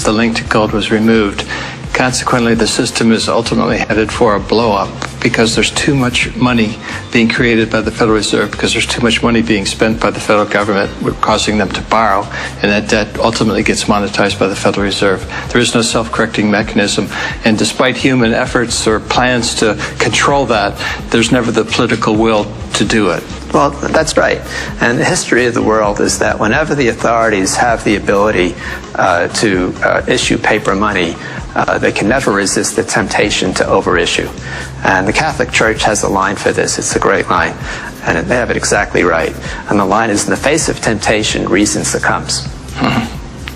the link to gold was removed. Consequently, the system is ultimately headed for a blow-up because there's too much money being created by the Federal Reserve, because there's too much money being spent by the federal government, causing them to borrow, and that debt ultimately gets monetized by the Federal Reserve. There is no self-correcting mechanism, and despite human efforts or plans to control that, there's never the political will to do it. Well, that's right. And the history of the world is that whenever the authorities have the ability to issue paper money, they can never resist the temptation to overissue. And the Catholic Church has a line for this. It's a great line. And they have it exactly right. And the line is, in the face of temptation, reason succumbs.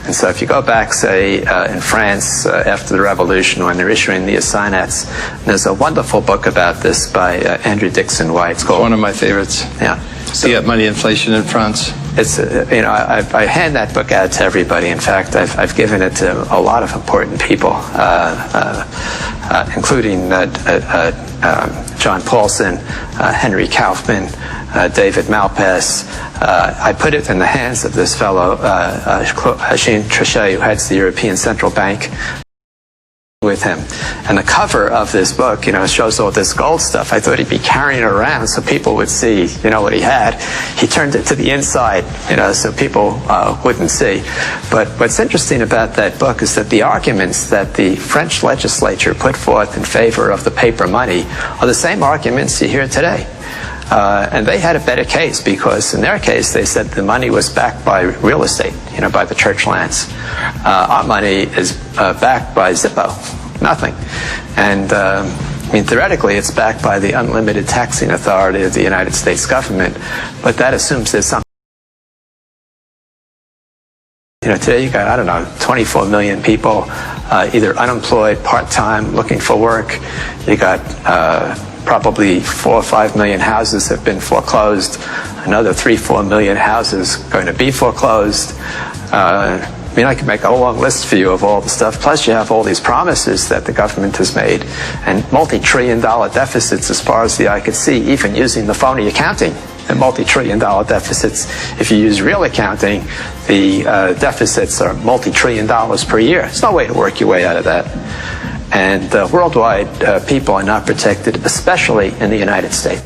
And so if you go back, say, in France after the Revolution, when they're issuing the assignats, there's a wonderful book about this by Andrew Dixon White. It's one of my favorites. Yeah. So, the money inflation in France. It's, you know, I hand that book out to everybody. In fact, I've given it to a lot of important people, including John Paulson, Henry Kaufman, David Malpass. I put it in the hands of this fellow, Jean Trichet, who heads the European Central Bank, with him. And the cover of this book, you know, shows all this gold stuff. I thought he'd be carrying it around so people would see, you know, what he had. He turned it to the inside, you know, so people wouldn't see. But what's interesting about that book is that the arguments that the French legislature put forth in favor of the paper money are the same arguments you hear today. And they had a better case, because in their case they said the money was backed by real estate, you know, by the church lands. Our money is backed by Zippo, nothing. And I mean, theoretically it's backed by the unlimited taxing authority of the United States government, but that assumes there's something. You know, today you got, I don't know, 24 million people either unemployed, part-time, looking for work. You got probably 4 or 5 million houses have been foreclosed. Another 3-4 million houses going to be foreclosed. I mean, I could make a long list for you of all the stuff. Plus, you have all these promises that the government has made, and multi-trillion-dollar deficits as far as the eye could see, even using the phony accounting. And multi-trillion-dollar deficits. If you use real accounting, the deficits are multi-trillion dollars per year. There's no way to work your way out of that. And worldwide, people are not protected, especially in the United States.